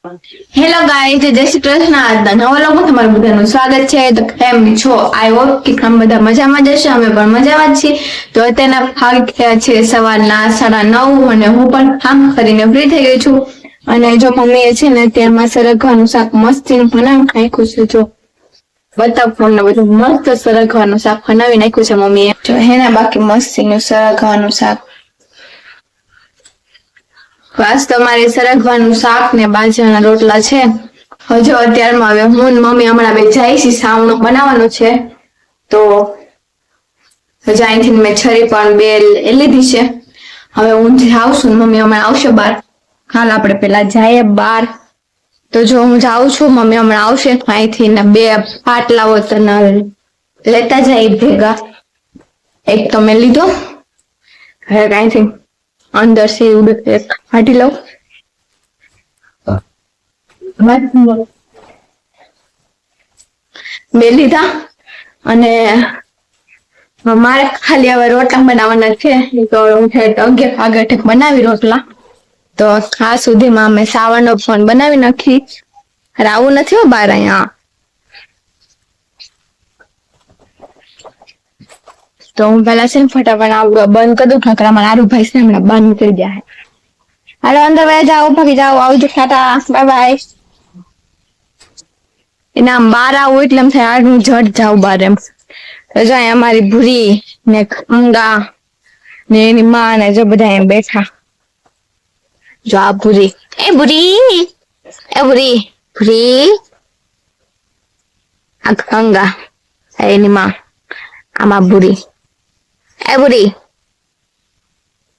Hello guys, જય શ્રી કૃષ્ણ. આજના નવા વ્લોગમાં તમારું બધાનું સ્વાગત છે. તો કેમ છો? આઈ હોપ કે તમે બધા મજામાં જ હશો. અમે પણ મજામાં જ છીએ. તો અત્યારના ભાગ થયા છે સવારના 9:30 અને હું પણ કામ કરીને ફ્રી થઈ ગઈ છું. અને જો મમ્મીએ છે ને તેમાં સરગવાનું શાક મસ્તી બનાવી નાખ્યું છે. જો બતાવ ને બધું મસ્ત સરગવાનું શાક બનાવી નાખ્યું છે મમ્મીએ. જો હેને બાકી મસ્તીનું સરગવાનું શાક. બસ તમારે સરગવાનું શાક ને બાજરાના રોટલા છે. હજુ અત્યારમાં હવે હું ને મમ્મી હમણાં બે જાય છે, સાવણું બનાવવાનું છે. તો હજી અહીંથી મેં છરી પણ બે લીધી છે. હવે હું જાઉં છું, મમ્મી હમણાં આવશે બાર. હાલ આપણે પેલા જઈએ બાર. તો જો હું જાઉં છું, મમ્મી હમણાં આવશે. અહીંથી ને બે પાટલાઓ તને લેતા જાય ભેગા. એક તો મેં લીધો, હવે અહીંથી અંદર છે એક ફાટી લઉં. બે લીધા અને મારે ખાલી હવે રોટલા બનાવવાના છે. તો હું 11 વાગે બનાવી રોટલા. તો આ સુધીમાં અમે સાવરનો ફોન બનાવી નાખી. આવું નથી હો બાર અહીંયા. તો હું પેલા છે ને ફટાફટ બંધ કરી દઉં. ઠાકરા મારા આરુભાઈ છે હમણાં બંધ કરી દે. હાલો અંદર વયા જાઓ, ભાગી જાઓ, આવજો, ટાટા, બાય બાય. એના આમ બહાર આવું એટલે એમ થાય હું જટ જાઉં બહાર એમ. તો જો અમારી ભૂરી ને અંગા ને એની માં ને જો બધા એમ બેઠા. જો આ ભૂરી, એ ભૂરી, એ ભૂરી, ભૂરી, આ અંગા એની માં, આમાં ભૂરી, એ ભૂરી.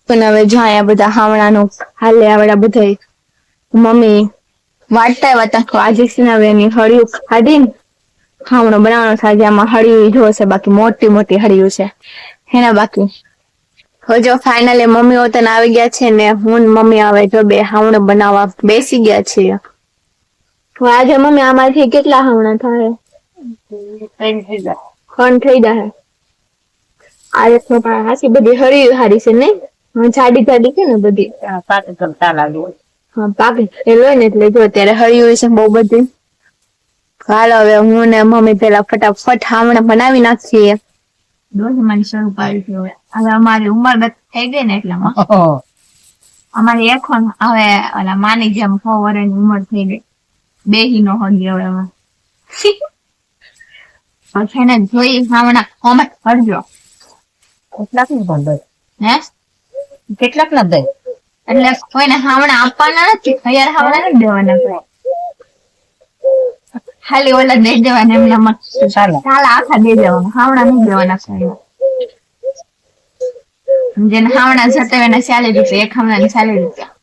પણ હવે જો અહીંયા બધા હાવણાનું હાલે આવડા બધા મમ્મી વાટતા વાટતા આજે સિનાવેની હળિયું ખાધી ને હાવણો બનાવવાનો થાય. આમાં હળિયું જોશે, બાકી મોટી મોટી હળિયું છે એના બાકી. જો ફાઇનલી મમ્મી વતન આવી ગયા છે ને હું મમ્મી આવે જો બે હાવણો બનાવવા બેસી ગયા છીએ. તો આજે મમ્મી આમાંથી કેટલા હાવણા થાય? 3 થઈ જાય. આજે તો હાસી બધી હળિયું હારી છે નહીં? જાડી જાડી છે ને બધી. હા પાકે હોય ને એટલે જો અત્યારે હળિયું છે બહુ બધી. હાલો હવે હું ને મમ્મી પેલા ફટાફટ હાવણા બનાવી નાખીએ. દોઢમાની શરૂ પાડી છે હવે અમારી ઉંમર થઈ ગઈ ને એટલામાં અમારી એખોન હવે ઓલા માની જેમ 6 વર્ષની ઉંમર થઈ ગઈ. બેહી નો હળી હવે પછી ને જોઈ હાવણા કોમેન્ટ કરજો. કેટલાક ની બંધ હે કેટલાક ના દે એટલે કોઈને હાવણા આપવાના નથી. તૈયાર હાવણા નથી દેવાના કોઈ. ખાલી ઓલા દઈ દેવાના એમના મત ચાલે આખા દઈ દેવાના. હાવણા નહીં દેવાના કોઈ. જેને હાવણા જતા એના 40 રૂપિયા, એક હાવણા ની 40 રૂપિયા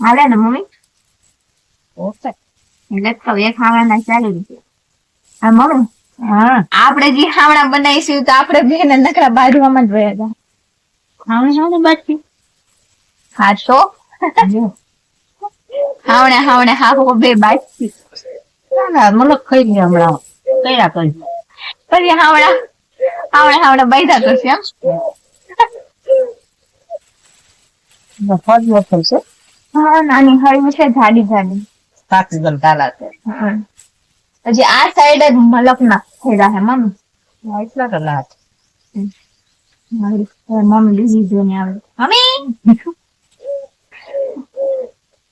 હાલે ને મમ્મી? ઓકે એટલે તો એક હાવણા ના 40 રૂપિયા. હા મમ્મી, હા આપણે જે હાવણા બનાવીશું તો આપણે બેન નકરા બાજવામાં જ વયા જાય. હાવણે બાકી હા તો હાવણે હા બે બાકી ના મલક ખાઈ ગયા હમણાં કયા કરી પછી હાવણા બાયધા કરશે એમ ફળ વખલ છે. હા નાની હળવી છે, જાડી જાડી પાકી ગલ તાલા છે. હજી આ સાઈડ જ મલક ના થયેલા હે મમ્મી એટલા કલા મમ્મી બીજી જોઈને આવે. મમ્મી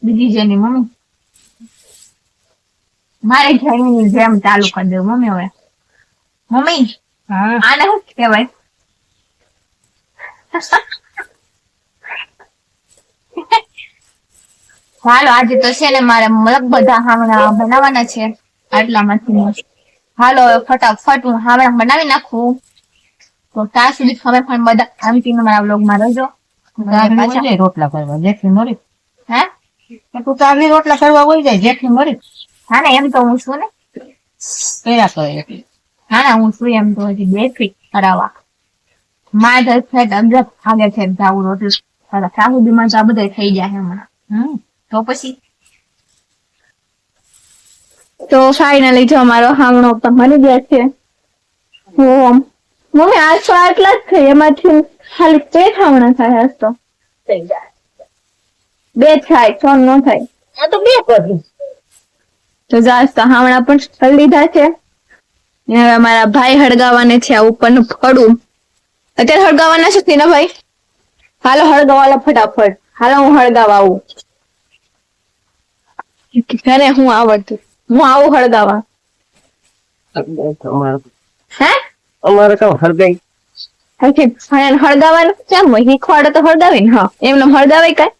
બીજી જોઈને મમ્મી મારી ઘરની જેમ ચાલુ કરી દઉં મમ્મી હવે. મમ્મી આને શું કહેવાય? હાલો આજે તો છે ને મારે મલક બધા હાવણા બનાવવાના છે. આટલામાંથી હાલો ફટાફટ હું હાવણા બનાવી નાખું. તો ત્યાં સુધી તમે પણ બધા આમટીને મારા વ્લોગમાં રહેજો. રોટલા કરવા જેટલી મરી હે તું તો આગલી રોટલા કરવા હોય જાય જેટલી મરી. હા ને એમ તો હું છું ને કયા કરે. હા ને હું છું એમ તો હજી બેઠી કરાવવા. મારે આગળ છે જાવું રોટલું સાહુદીમાં તો આ બધા થઈ જાય હમણાં. તો પછી તો ફાઇનલી જો અમારો હાવણો પણ બની ગયા છે. મમ્મી આજ તો આટલા જ થઈ, એમાંથી ખાલી 2 હાવણા થાય. આજ તો 2 થાય, 3 ન થાય. આ તો બે કરી તો જાસ્તા હામણા પણ કરી લીધા છે. ને હવે અમારા ભાઈ હળગાવાને છે આ ઉપરનું ફળું. અત્યારે હળગાવાના છે ને ભાઈ? હાલો હળગાવાલા ફટાફટ. હાલો હું હળગાવા આવું. ઘરે હું આવડતું. હું આવું હળગાવા. હે? અમારે કામ હરગાઈ હરખી હળગાવાનું કેમ હોય? શીખવાડે તો હળગાવે ને. હા એમને હળગાવે કઈ?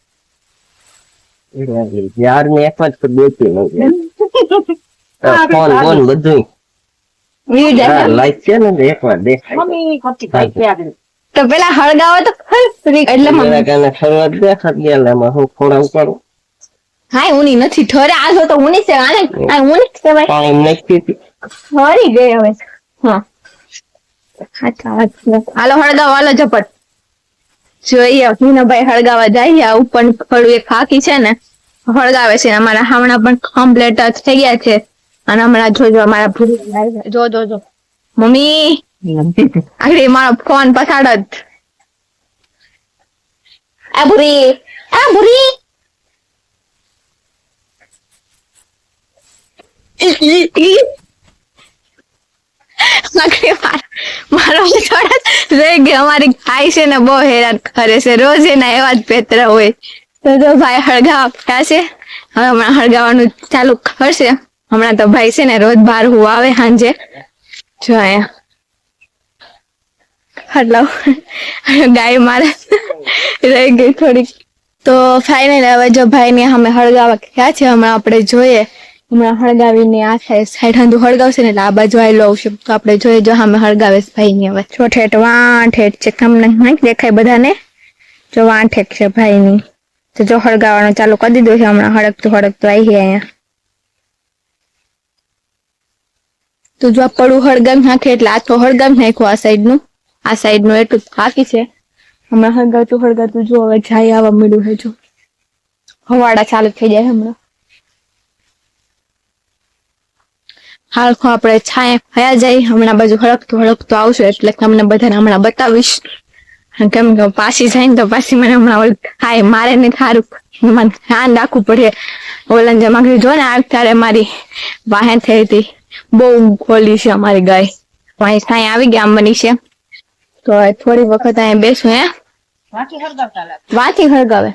યાર ને એક જ બેઠી નહીં ફોન બોન બધું લાઈટ છે ને એક વાર દેખાય તો પેલા હળગાવો તો ખરી એટલે શરૂઆત દેખાત ગયા એમાં હું ફોડા ઉપાડું હા ઊની નથી ઠરે આજો તો ઊની છે આને આ ઊની છે ભાઈ પાણી નાખી ઠરી ગઈ હવે હા હાલો હળગાવો હાલો ઝપટ જોઈએ ભાઈ હળગાવા જાય આ ઉપર ફળું એક ખાકી છે ને હળગાવે છે અમારા હામણા પણ કમ્પ્લીટ થઈ ગયા છે અને હમણાં જોજો અમારા ભૂરી જો મમ્મી આગળ મારો ફોન પછાડત આ ભૂરી મારો અમારી ખાઈ છે ને બહુ હેરાન કરે છે રોજ એના એવા જ પેતરા હોય તો જો ભાઈ હળગાવા થયા છે હવે હમણાં હળગાવાનું ચાલુ કરશે હમણાં તો ભાઈ છે ને રોજ બાર હું આવે સાંજે જો અહીંયા ગાય મારે રહી ગઈ થોડીક તો ફાઇનલ હવે જો ભાઈ ને અમે હળગાવા ગયા છે હમણાં આપણે જોઈએ હમણાં હળગાવીને આ સાઈડ હંધુ હળગાવશે ને એટલે આ બાજુ આવેલો આવશે તો આપણે જોઈએ જો અમે હળગાવે ભાઈ ની હવે છોઠેઠ વાંઠેઠ છે તમને દેખાય બધાને જો વાંઠેઠ છે ભાઈ ની તો જો હળગાવાનું ચાલુ કરી દીધું છે હમણાં હળગતું આવી અહીંયા તો જો પડું હળગામ નાખે એટલે આ તો હળગામ નાખ્યું આ સાઈડ નું એટલું બાકી છે હમણાં હળગાતું જો હવે જાય આવવા મળ્યું છે જો હવાડા ચાલુ થઈ જાય હમણાં હાલ આપણે છાયા ફયા જાય હમણાં બાજુ હળકતું આવશે એટલે તમને બધાને હમણાં બતાવીશ કેમ કે પાછી જાય ને તો પાછી મને હમણાં થાય મારે ને સારું મને ધ્યાન રાખવું પડે ઓલા જમાગરી જો ને ત્યારે મારી વાહે થઈ હતી બહુ ખોલી છે અમારી ગાય અહીં છાયા આવી ગયા આમ બની છે તો થોડી વખત અહીંયા બેસું વાંચી હળગાવે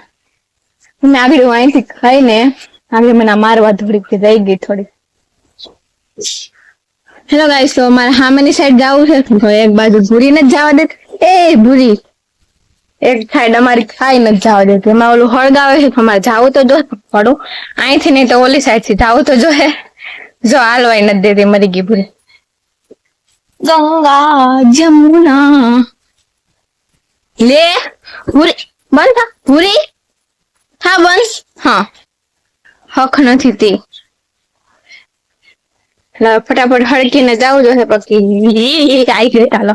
મેં આગળ અહીંથી ખાઈને આગળ મને મારવા થોડીક રહી ગઈ થોડી હેલો ગાઈસ તો મારે સામેની સાઈડ જવું છે તો એક બાજુ ભૂરી નથી જવા દે એ ભૂરી એક સાઈડ અમારી ખાઈ નથી જવા દે એમાં ઓલું હળગાવે છે અમારે જવું તો જો પડું અહીંથી નહીં તો ઓલી સાઈડ થી જવું તો જો જો હાલવાય નથી દેતી મરી ગઈ ભૂરી ગંગા જમુના લે ભૂરી બંધ થા ભૂરી હા બંધ હા હક નથી તે ફટાફટ હળકીને જવું જોઈએ પછી આવી ગઈ ચાલો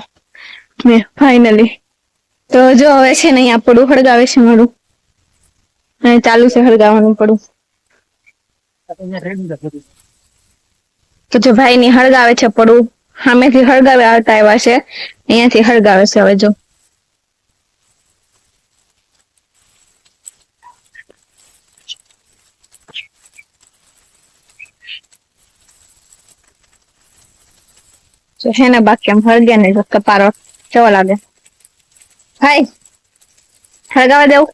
મેં ફાઈનલી તો જો હવે છે ને અહીંયા પડું હળગાવે છે મારું અને ચાલુ છે હળગાવાનું પડું તો જો ભાઈ ની હળગાવે છે પડું સામેથી હળગાવે આવતા આવ્યા છે અહીંયાથી હળગાવે છે હવે જો છે ને બાકી આમ હળગ્યા ને કપારો કેવો લાગે ભાઈ હળગાવા દેવું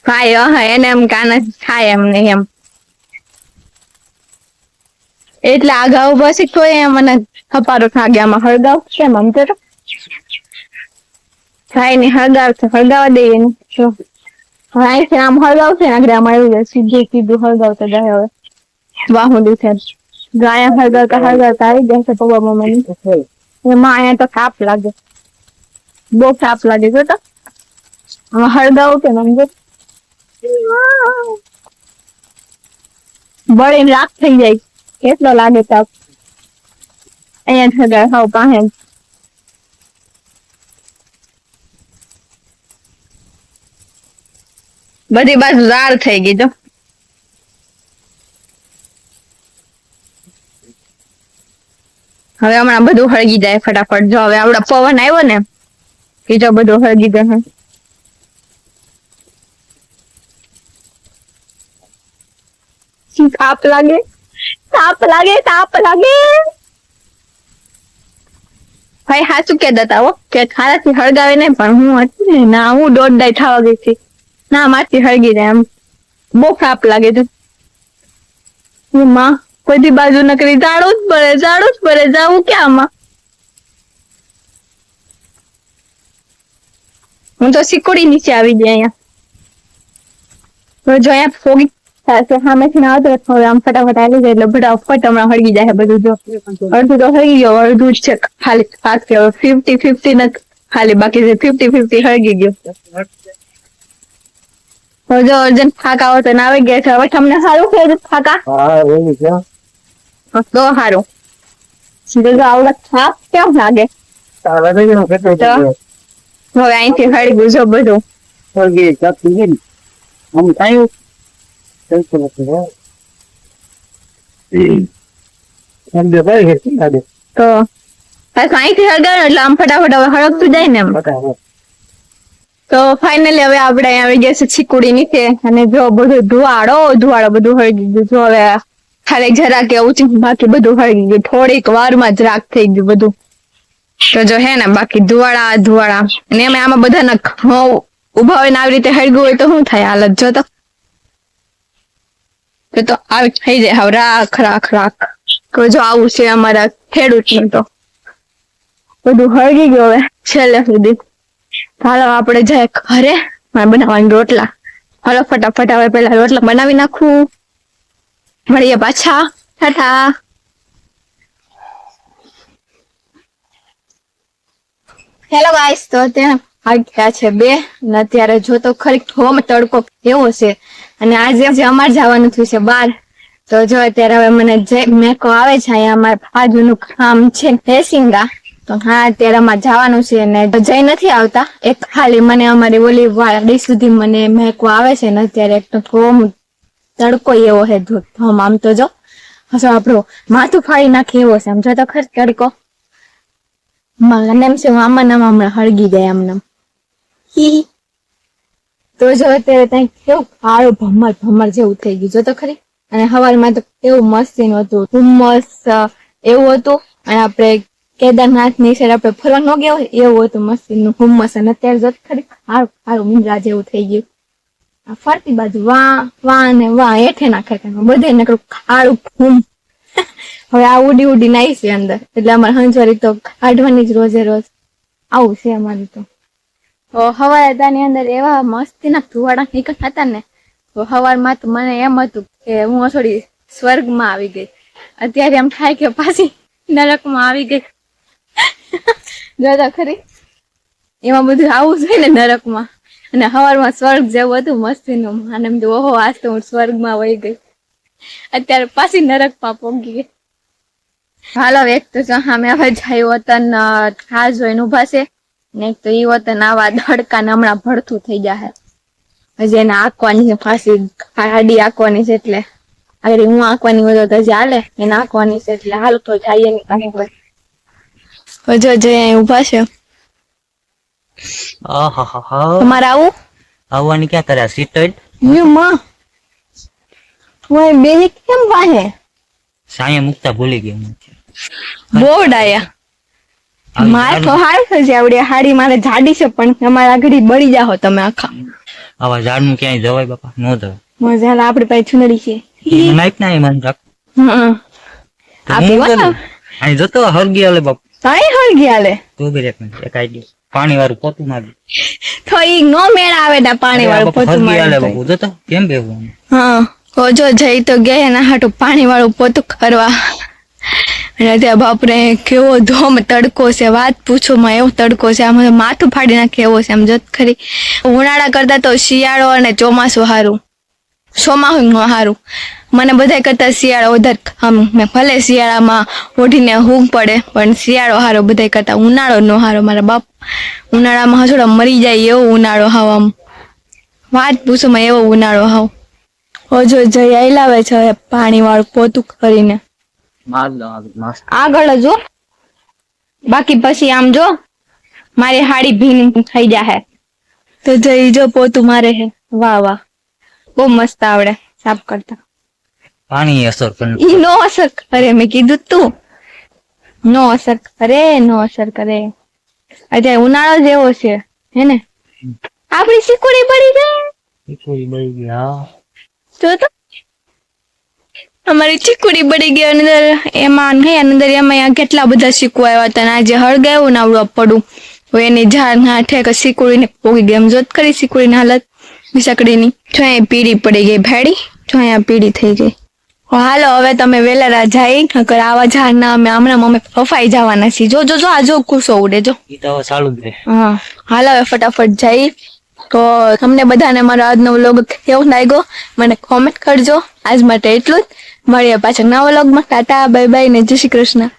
ભાઈ હા એને એમ કાન થાય એમ નહીં એમ એટલે આગાઉ પછી કોઈ મને કપારો ખાગ્યામાં હળગાવ કેમ આમ તો ભાઈ ને હળગાવા દઈએ ને જો હવે અહીંથી આમ હળગાવશે ને આગળ આમ આવી જાય સીધું હળગાવતા જાય હવે વાહું છે ગાયા હળગાવતા આવી જશે પપ્પા મમ્મી એમાં અહીંયા તો કાપ લાગે બહુ કાપ લાગે જો તો હળગાવું કે સમજો બળીને રાખ થઈ જાય કેટલો લાગે તાપ અહીંયા હળગાવે હાવ પાસે બધી બાજુ લાલ થઈ ગઈ તો હવે હમણાં બધું હળગી જાય ફટાફટ જો હવે આવડા પવન આવ્યો ને કે જો બધું હળગી જશે તાપ લાગે ભાઈ સાચું કહેતા હતા હો કે ખારાથી હળગાવે નહીં, પણ હું હતી ને ના હું દોઢ થવા ગઈ હતી ના મારથી હળગી જાય એમ બહુ તાપ લાગે છે. માં બધી બાજુ નકરી જાડું જ પડે જાવું ક્યાં માં. હું તો સિકોડી નીચે આવી ગઈ અહીંયા. જો અહીંયા ફોગી સામેથી ના આવતો હવે આમ ફટાફટ આવી જાય એટલે ફટાફટ હમણાં હળગી જાય બધું. જો અડધું તો હળગી ગયો, અડધું જ છે ખાલી 50-50 નથી ખાલી બાકી છે 50-50 હળગી ગયો. જો અર્જન ફાકા હોતો ને આવી ગયા છે. હવે તમને સારું છે ફાકા? તો સારું. આવડત થાક કેમ લાગે? હવે અહીંથી હળગ્યું જો બધું. તો અહીંથી હળગાવ એટલે આમ ફટાફટ હવે હળગતું જાય ને એમ. તો ફાઇનલી હવે આપણે આવી ગયા છે ચીકુડી નીચે અને જો બધું ધુવાડો બધું હળગી ગયું. જો હવે ખાલી જરાક એવું છે બાકી બધું હળગી ગયું. થોડીક વારમાં જ રાખ થઈ ગયું બધું. તો જો હે ને બાકી ધુવાડા અને એમ આમાં બધાના ઉભા હોય ને આવી રીતે હળગવું હોય તો શું થાય હાલત જો તો આવી થઈ જાય હવે રાખ. તો જો આવું છે અમારા ખેડૂતનું તો બધું હળગી ગયું હવે છેલ્લે સુધી. હાલો આપણે જાય ઘરે બનાવવાની રોટલા. હાલો ફટાફટ હવે પેલા રોટલા બનાવી નાખું. મળીએ પાછા. ટાટા. હેલો ગાઈસ, તો ત્યાં વાગ્યા છે 2 અને અત્યારે જો તો ખરી થોમ તડકો એવો છે અને આજે અમારે જવાનું થયું છે બહાર. તો જો અત્યારે હવે મને જે મેકો આવે છે અહીંયા અમારે બાજુનું કામ છે રેસિંગા. તો હા અત્યારે અમારે જવાનું છે અને જઈ નથી આવતા. એક ખાલી મને અમારી ઓલી વાડી સુધી મને મેકો આવે છે ને અત્યારે એક તો થોમ તડકો એવો છે થોમ. આમ તો જો હસો આપણું માથું ફાડી નાખે એવો છે. આમ જો તો ખરી તડકો એમ છે આમાં હમણાં હળગી જાય આમને. તો જો અત્યારે ત્યાં કેવું કાળું ભમર જેવું થઈ ગયું જો તો ખરી. અને હવારમાં તો કેવું મસ્તીનું હતું, ધુમ્મસ એવું હતું. અને આપણે કેદારનાથ ની સાઈડ આપણે ફરવા ન ગયા હોય એવું હતું મસ્તીનું ધુમ્મસ. અને અત્યારે જો ખરી કાળું મુંદ્રા જેવું થઈ ગયું. ફરતી બાજુ વાહ ને વાહ હેઠે નાખે બધે નકરું કાળું ઘૂમ. હવે આ ઉડી નાઈ છે અંદર એટલે અમારે હંજવારી તો કાઢવાની જ રોજે રોજ આવું છે અમારું તો. હવારે ત્યાંની અંદર એવા મસ્તીના ધુવાડા નીકળતા હતા ને તો હવારમાં તો મને એમ હતું કે હું થોડી સ્વર્ગમાં આવી ગઈ. અત્યારે એમ થાય કે પાછી નરકમાં આવી ગઈ. જોતા ખરી એમાં બધું આવું છે ને નરકમાં. અને હવારમાં સ્વર્ગ જેવું હતું મસ્તીનું. અને એમ તો ઓહો આજ તો હું સ્વર્ગમાં વહી ગઈ. અત્યારે પાછી નરકમાં પહોંચી ગઈ. હાલો એક તો સામે હવે જાય વતન ખાસ જોઈને ઉભા છે ને એક તો ઈ વતન આવા ધડકા ને હમણાં ભડથું થઈ જાય. હજી એને આંકવાની છે પાછી ગાડી આંકવાની છે એટલે આગળ હું આંકવાની હોય તો હજી હાલે એને આંકવાની છે એટલે હાલ તો જઈએ ને કાંઈ હજુ જઈ ઉભા છે. તમારે આવું આવવાની ક્યાં કરે સીટ માં બે કેમ વાહે સાયા મુકતા ભૂલી ગયો. બોર્ડ આયા મારે તો હારી છે આવડે હાડી મારે જાડી છે પણ તમારા ઘડી બળી જાહો તમે આખા. આવા ઝાડ નું ક્યાંય જવાય બાપા નો જવાય. મજા આપડી પાસે ચુનડી છે નાઈટ ના મન રાખ. આપી વાળા અહીં જતો હરગી આલે બાપ. તાઈ હરગી આલે તો બી એક આઈડિયા પાણી વાળું પોતું મારી તો ઈ નો મેળ આવે ના પાણી વાળું પોતું મારી આલે બાપુ જતો કેમ બેવું. હા જો જઈ તો ગયા ના હાટું પાણી વાળું પોતું કરવા. અને ત્યાં બાપરે કેવો ધોમ તડકો છે વાત પૂછો માં. એવો તડકો છે આમ માથું ફાડી નાખે એવો છે. આમ જત ખરી ઉનાળા કરતા તો શિયાળો અને ચોમાસું હારું. ચોમાસું હારું મને બધા કરતા શિયાળો વધારે આમ ભલે શિયાળામાં ઓઢીને ઊંઘ પડે પણ શિયાળો હારો બધા કરતા. ઉનાળો નો હારો મારા બાપ. ઉનાળામાં હસોડા મરી જાય એવો ઉનાળો હાવ. આમ વાત પૂછો માં એવો ઉનાળો હાવ. હજુ જઈ આલાવે છે પાણી વાળું પોતું કરીને આગળ જો બાકી પછી આમ જો મારી હાડી ભીની થઈ જાય તો જઈ જો પોતું મારે હે. વાહ વાહ બહુ મસ્ત આવડે સાફ કરતા. પાણી અસર કરે ઈ નો અસર કરે, મેં કીધું તું નો અસર કરે, નો અસર કરે. અત્યારે ઉનાળો જેવો છે હે ને, આપડી સિકોડી પડી જાય જો તો, અમારી ચીકુડી બળી ગઈ અંદર, એમાં હે અંદર એમાં કેટલા બધા શીકવા આવ્યા હતા, અને આજે હળગાવ્યું ને આવડું પડું હવે એની ઝાડ ના ઠેક સિકુડીને પોગી ગઈ. એમ જોત કરી સિકુડીની હાલત સકડીની. જો અહીંયા પીળી પડી ગઈ ભેડી, જો અહીંયા પીળી થઈ ગઈ. હાલો હવે તમે વેલા જાય, નકર આવા ઝાડ ના અમે હમણાં મમ્મી ફફાઈ જવાના છીએ. જો જો જો આ જો કુસો ઉડે જો. ઈ તો હવે ચાલુ જ રહે. હા હાલો હવે ફટાફટ જઈ. તો તમને બધાને મારો આજનો વ્લોગ કેવો લાગ્યો મને કોમેન્ટ કરજો. આજ માટે એટલું જ. મળીએ પાછા નવા વ્લોગમાં. ટાટા બાય બાય ને જય શ્રી કૃષ્ણ.